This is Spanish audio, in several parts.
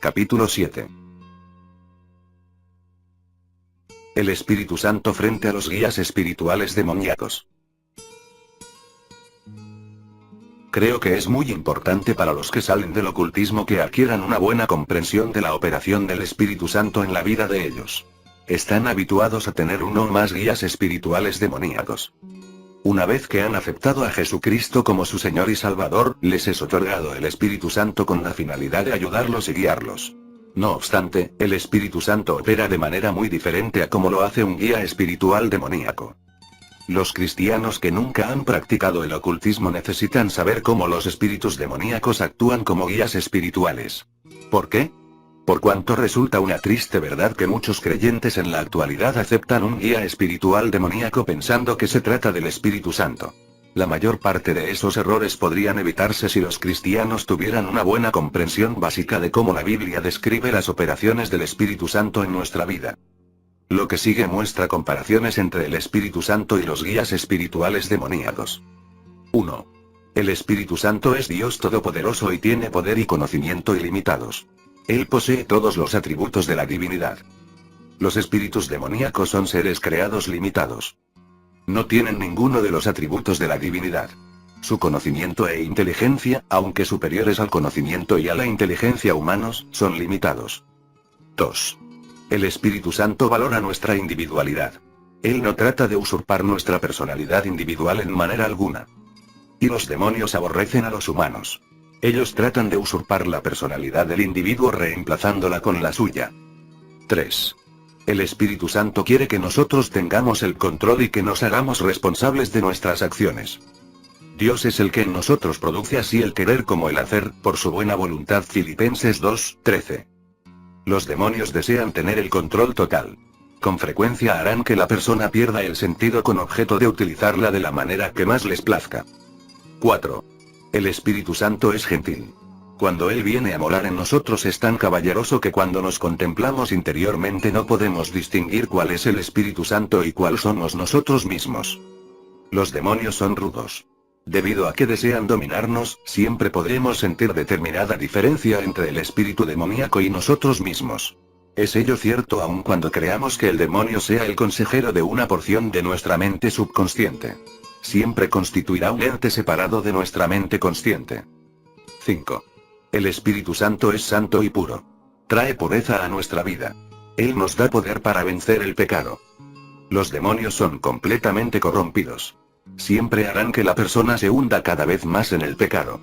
Capítulo 7. El Espíritu Santo frente a los guías espirituales demoníacos. Creo que es muy importante para los que salen del ocultismo que adquieran una buena comprensión de la operación del Espíritu Santo en la vida de ellos. Están habituados a tener uno o más guías espirituales demoníacos. Una vez que han aceptado a Jesucristo como su Señor y Salvador, les es otorgado el Espíritu Santo con la finalidad de ayudarlos y guiarlos. No obstante, el Espíritu Santo opera de manera muy diferente a como lo hace un guía espiritual demoníaco. Los cristianos que nunca han practicado el ocultismo necesitan saber cómo los espíritus demoníacos actúan como guías espirituales. ¿Por qué? Por cuanto resulta una triste verdad que muchos creyentes en la actualidad aceptan un guía espiritual demoníaco pensando que se trata del Espíritu Santo. La mayor parte de esos errores podrían evitarse si los cristianos tuvieran una buena comprensión básica de cómo la Biblia describe las operaciones del Espíritu Santo en nuestra vida. Lo que sigue muestra comparaciones entre el Espíritu Santo y los guías espirituales demoníacos. 1. El Espíritu Santo es Dios Todopoderoso y tiene poder y conocimiento ilimitados. Él posee todos los atributos de la divinidad. Los espíritus demoníacos son seres creados limitados. No tienen ninguno de los atributos de la divinidad. Su conocimiento e inteligencia, aunque superiores al conocimiento y a la inteligencia humanos, son limitados. 2. El Espíritu Santo valora nuestra individualidad. Él no trata de usurpar nuestra personalidad individual en manera alguna. Y los demonios aborrecen a los humanos. Ellos tratan de usurpar la personalidad del individuo reemplazándola con la suya. 3. El Espíritu Santo quiere que nosotros tengamos el control y que nos hagamos responsables de nuestras acciones. Dios es el que en nosotros produce así el querer como el hacer, por su buena voluntad. Filipenses 2:13. Los demonios desean tener el control total. Con frecuencia harán que la persona pierda el sentido con objeto de utilizarla de la manera que más les plazca. 4. El Espíritu Santo es gentil. Cuando Él viene a morar en nosotros es tan caballeroso que cuando nos contemplamos interiormente no podemos distinguir cuál es el Espíritu Santo y cuál somos nosotros mismos. Los demonios son rudos. Debido a que desean dominarnos, siempre podremos sentir determinada diferencia entre el espíritu demoníaco y nosotros mismos. Es ello cierto aun cuando creamos que el demonio sea el consejero de una porción de nuestra mente subconsciente. Siempre constituirá un ente separado de nuestra mente consciente. 5. El Espíritu Santo es santo y puro. Trae pureza a nuestra vida. Él nos da poder para vencer el pecado. Los demonios son completamente corrompidos. Siempre harán que la persona se hunda cada vez más en el pecado.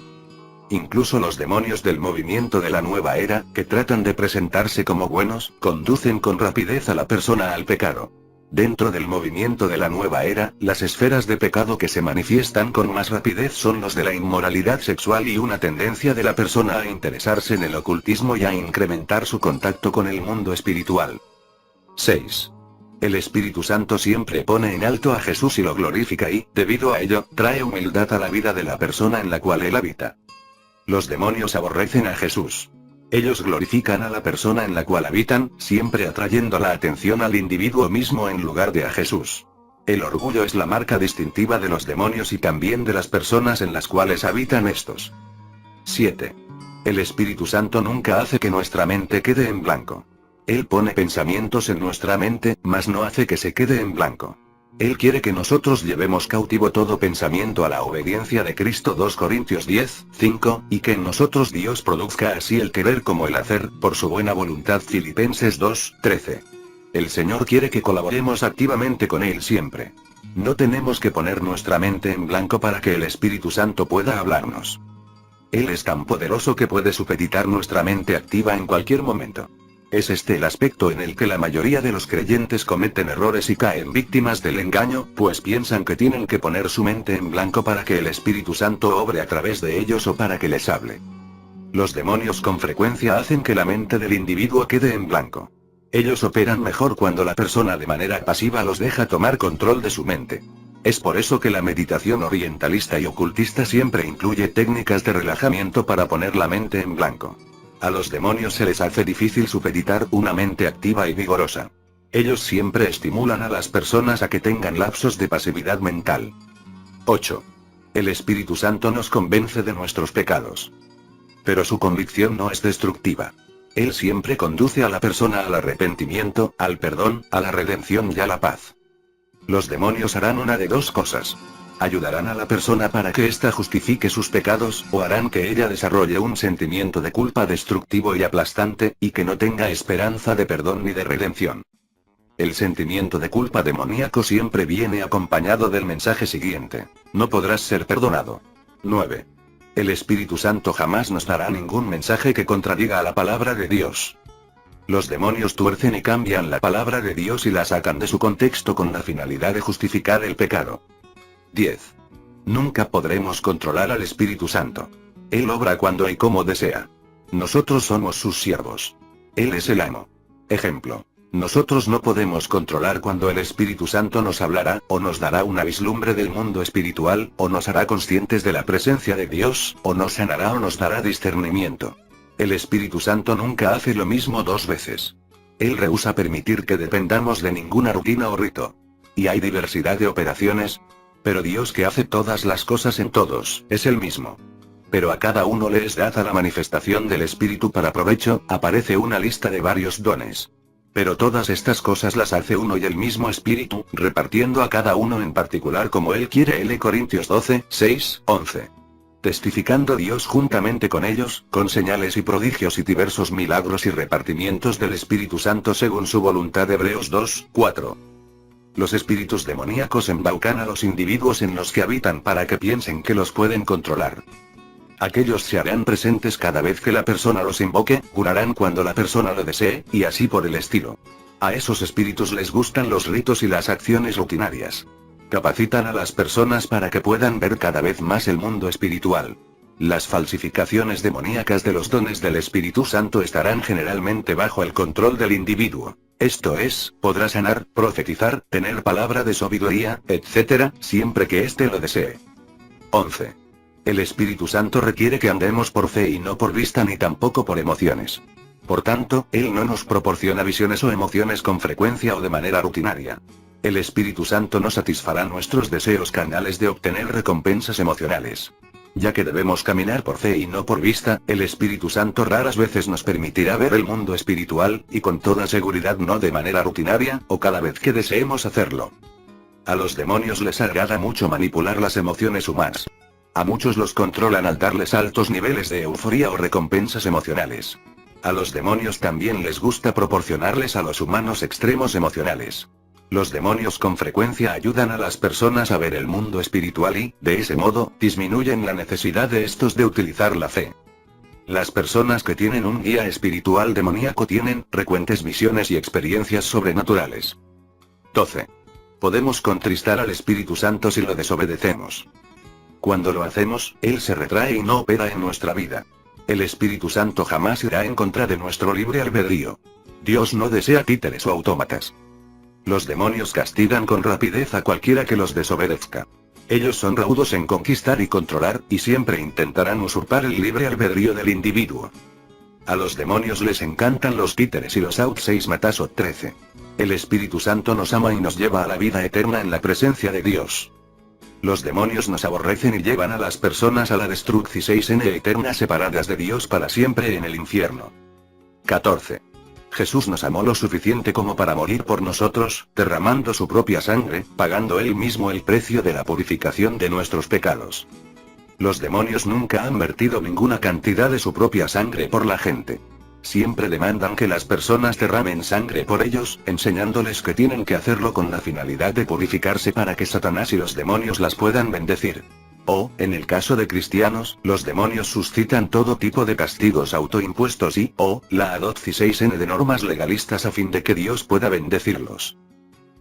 Incluso los demonios del movimiento de la nueva era, que tratan de presentarse como buenos, conducen con rapidez a la persona al pecado. Dentro del movimiento de la nueva era, las esferas de pecado que se manifiestan con más rapidez son los de la inmoralidad sexual y una tendencia de la persona a interesarse en el ocultismo y a incrementar su contacto con el mundo espiritual. 6. El Espíritu Santo siempre pone en alto a Jesús y lo glorifica y, debido a ello, trae humildad a la vida de la persona en la cual Él habita. Los demonios aborrecen a Jesús. Ellos glorifican a la persona en la cual habitan, siempre atrayendo la atención al individuo mismo en lugar de a Jesús. El orgullo es la marca distintiva de los demonios y también de las personas en las cuales habitan estos. 7. El Espíritu Santo nunca hace que nuestra mente quede en blanco. Él pone pensamientos en nuestra mente, mas no hace que se quede en blanco. Él quiere que nosotros llevemos cautivo todo pensamiento a la obediencia de Cristo. 2 Corintios 10:5, y que en nosotros Dios produzca así el querer como el hacer, por su buena voluntad. Filipenses 2:13. El Señor quiere que colaboremos activamente con Él siempre. No tenemos que poner nuestra mente en blanco para que el Espíritu Santo pueda hablarnos. Él es tan poderoso que puede supeditar nuestra mente activa en cualquier momento. Es este el aspecto en el que la mayoría de los creyentes cometen errores y caen víctimas del engaño, pues piensan que tienen que poner su mente en blanco para que el Espíritu Santo obre a través de ellos o para que les hable. Los demonios con frecuencia hacen que la mente del individuo quede en blanco. Ellos operan mejor cuando la persona de manera pasiva los deja tomar control de su mente. Es por eso que la meditación orientalista y ocultista siempre incluye técnicas de relajamiento para poner la mente en blanco. A los demonios se les hace difícil supeditar una mente activa y vigorosa. Ellos siempre estimulan a las personas a que tengan lapsos de pasividad mental. 8. El Espíritu Santo nos convence de nuestros pecados. Pero su convicción no es destructiva. Él siempre conduce a la persona al arrepentimiento, al perdón, a la redención y a la paz. Los demonios harán una de dos cosas. Ayudarán a la persona para que ésta justifique sus pecados, o harán que ella desarrolle un sentimiento de culpa destructivo y aplastante, y que no tenga esperanza de perdón ni de redención. El sentimiento de culpa demoníaco siempre viene acompañado del mensaje siguiente: no podrás ser perdonado. 9. El Espíritu Santo jamás nos dará ningún mensaje que contradiga a la palabra de Dios. Los demonios tuercen y cambian la palabra de Dios y la sacan de su contexto con la finalidad de justificar el pecado. 10. Nunca podremos controlar al Espíritu Santo. Él obra cuando y como desea. Nosotros somos sus siervos. Él es el amo. Ejemplo. Nosotros no podemos controlar cuando el Espíritu Santo nos hablará, o nos dará una vislumbre del mundo espiritual, o nos hará conscientes de la presencia de Dios, o nos sanará o nos dará discernimiento. El Espíritu Santo nunca hace lo mismo dos veces. Él rehúsa permitir que dependamos de ninguna rutina o rito. Y hay diversidad de operaciones, pero Dios, que hace todas las cosas en todos, es el mismo. Pero a cada uno le es dada la manifestación del Espíritu para provecho. Aparece una lista de varios dones. Pero todas estas cosas las hace uno y el mismo Espíritu, repartiendo a cada uno en particular como Él quiere. L. Corintios 12, 6, 11. Testificando Dios juntamente con ellos, con señales y prodigios y diversos milagros y repartimientos del Espíritu Santo según su voluntad. Hebreos 2, 4. Los espíritus demoníacos embaucan a los individuos en los que habitan para que piensen que los pueden controlar. Aquellos se harán presentes cada vez que la persona los invoque, curarán cuando la persona lo desee, y así por el estilo. A esos espíritus les gustan los ritos y las acciones rutinarias. Capacitan a las personas para que puedan ver cada vez más el mundo espiritual. Las falsificaciones demoníacas de los dones del Espíritu Santo estarán generalmente bajo el control del individuo. Esto es, podrá sanar, profetizar, tener palabra de sabiduría, etc., siempre que éste lo desee. 11. El Espíritu Santo requiere que andemos por fe y no por vista ni tampoco por emociones. Por tanto, Él no nos proporciona visiones o emociones con frecuencia o de manera rutinaria. El Espíritu Santo no satisfará nuestros deseos carnales de obtener recompensas emocionales. Ya que debemos caminar por fe y no por vista, el Espíritu Santo raras veces nos permitirá ver el mundo espiritual, y con toda seguridad no de manera rutinaria, o cada vez que deseemos hacerlo. A los demonios les agrada mucho manipular las emociones humanas. A muchos los controlan al darles altos niveles de euforía o recompensas emocionales. A los demonios también les gusta proporcionarles a los humanos extremos emocionales. Los demonios con frecuencia ayudan a las personas a ver el mundo espiritual y, de ese modo, disminuyen la necesidad de estos de utilizar la fe. Las personas que tienen un guía espiritual demoníaco tienen frecuentes visiones y experiencias sobrenaturales. 12. Podemos contristar al Espíritu Santo si lo desobedecemos. Cuando lo hacemos, Él se retrae y no opera en nuestra vida. El Espíritu Santo jamás irá en contra de nuestro libre albedrío. Dios no desea títeres o autómatas. Los demonios castigan con rapidez a cualquiera que los desobedezca. Ellos son raudos en conquistar y controlar, y siempre intentarán usurpar el libre albedrío del individuo. A los demonios les encantan los títeres y los out 6 Mataso 13. El Espíritu Santo nos ama y nos lleva a la vida eterna en la presencia de Dios. Los demonios nos aborrecen y llevan a las personas a la destrucción 6 eterna separadas de Dios para siempre en el infierno. 14. Jesús nos amó lo suficiente como para morir por nosotros, derramando su propia sangre, pagando Él mismo el precio de la purificación de nuestros pecados. Los demonios nunca han vertido ninguna cantidad de su propia sangre por la gente. Siempre demandan que las personas derramen sangre por ellos, enseñándoles que tienen que hacerlo con la finalidad de purificarse para que Satanás y los demonios las puedan bendecir. O, en el caso de cristianos, los demonios suscitan todo tipo de castigos autoimpuestos y, la adopción 6 de normas legalistas a fin de que Dios pueda bendecirlos.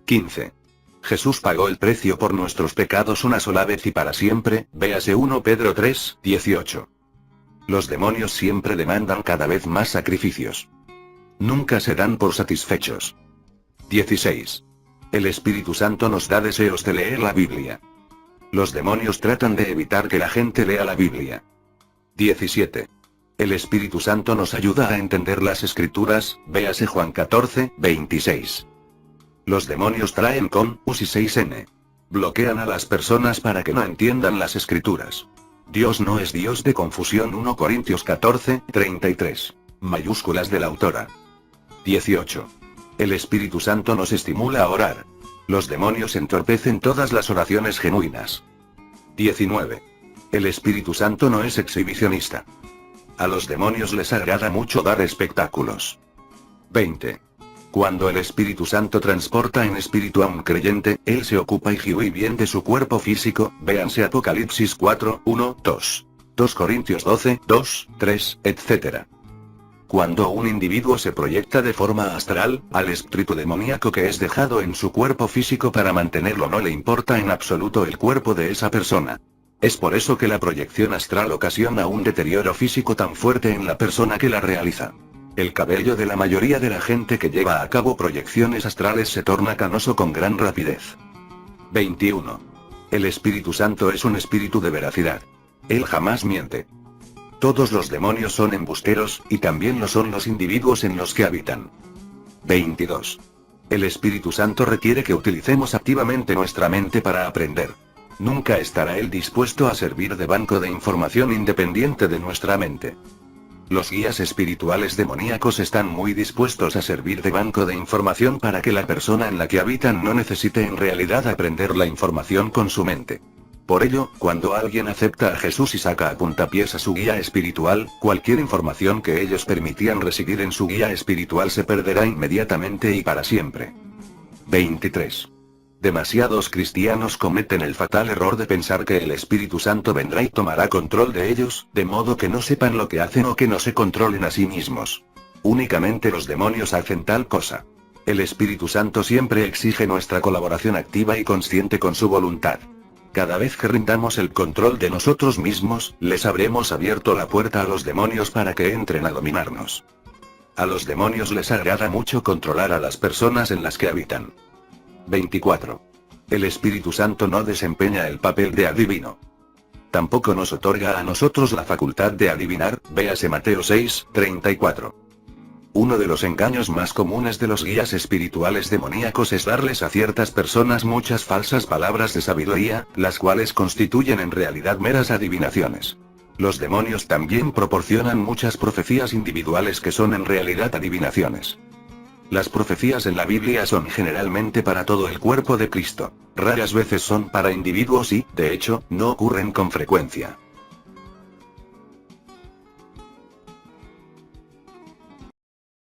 15. Jesús pagó el precio por nuestros pecados una sola vez y para siempre, véase 1 Pedro 3, 18. Los demonios siempre demandan cada vez más sacrificios. Nunca se dan por satisfechos. 16. El Espíritu Santo nos da deseos de leer la Biblia. Los demonios tratan de evitar que la gente lea la Biblia. 17. El Espíritu Santo nos ayuda a entender las Escrituras, véase Juan 14, 26. Los demonios traen con us y 6 bloquean a las personas para que no entiendan las Escrituras. Dios no es Dios de confusión. 1 Corintios 14, 33. Mayúsculas de la autora. 18. El Espíritu Santo nos estimula a orar. Los demonios entorpecen todas las oraciones genuinas. 19. El Espíritu Santo no es exhibicionista. A los demonios les agrada mucho dar espectáculos. 20. Cuando el Espíritu Santo transporta en espíritu a un creyente, él se ocupa y bien de su cuerpo físico, véanse Apocalipsis 4, 1, 2. 2 Corintios 12, 2, 3, etc. Cuando un individuo se proyecta de forma astral, al espíritu demoníaco que es dejado en su cuerpo físico para mantenerlo no le importa en absoluto el cuerpo de esa persona. Es por eso que la proyección astral ocasiona un deterioro físico tan fuerte en la persona que la realiza. El cabello de la mayoría de la gente que lleva a cabo proyecciones astrales se torna canoso con gran rapidez. 21. El Espíritu Santo es un espíritu de veracidad. Él jamás miente. Todos los demonios son embusteros, y también lo son los individuos en los que habitan. 22. El Espíritu Santo requiere que utilicemos activamente nuestra mente para aprender. Nunca estará él dispuesto a servir de banco de información independiente de nuestra mente. Los guías espirituales demoníacos están muy dispuestos a servir de banco de información para que la persona en la que habitan no necesite en realidad aprender la información con su mente. Por ello, cuando alguien acepta a Jesús y saca a puntapiés a su guía espiritual, cualquier información que ellos permitían recibir en su guía espiritual se perderá inmediatamente y para siempre. 23. Demasiados cristianos cometen el fatal error de pensar que el Espíritu Santo vendrá y tomará control de ellos, de modo que no sepan lo que hacen o que no se controlen a sí mismos. Únicamente los demonios hacen tal cosa. El Espíritu Santo siempre exige nuestra colaboración activa y consciente con su voluntad. Cada vez que rindamos el control de nosotros mismos, les habremos abierto la puerta a los demonios para que entren a dominarnos. A los demonios les agrada mucho controlar a las personas en las que habitan. 24. El Espíritu Santo no desempeña el papel de adivino. Tampoco nos otorga a nosotros la facultad de adivinar, véase Mateo 6, 34. Uno de los engaños más comunes de los guías espirituales demoníacos es darles a ciertas personas muchas falsas palabras de sabiduría, las cuales constituyen en realidad meras adivinaciones. Los demonios también proporcionan muchas profecías individuales que son en realidad adivinaciones. Las profecías en la Biblia son generalmente para todo el cuerpo de Cristo. Raras veces son para individuos y, de hecho, no ocurren con frecuencia.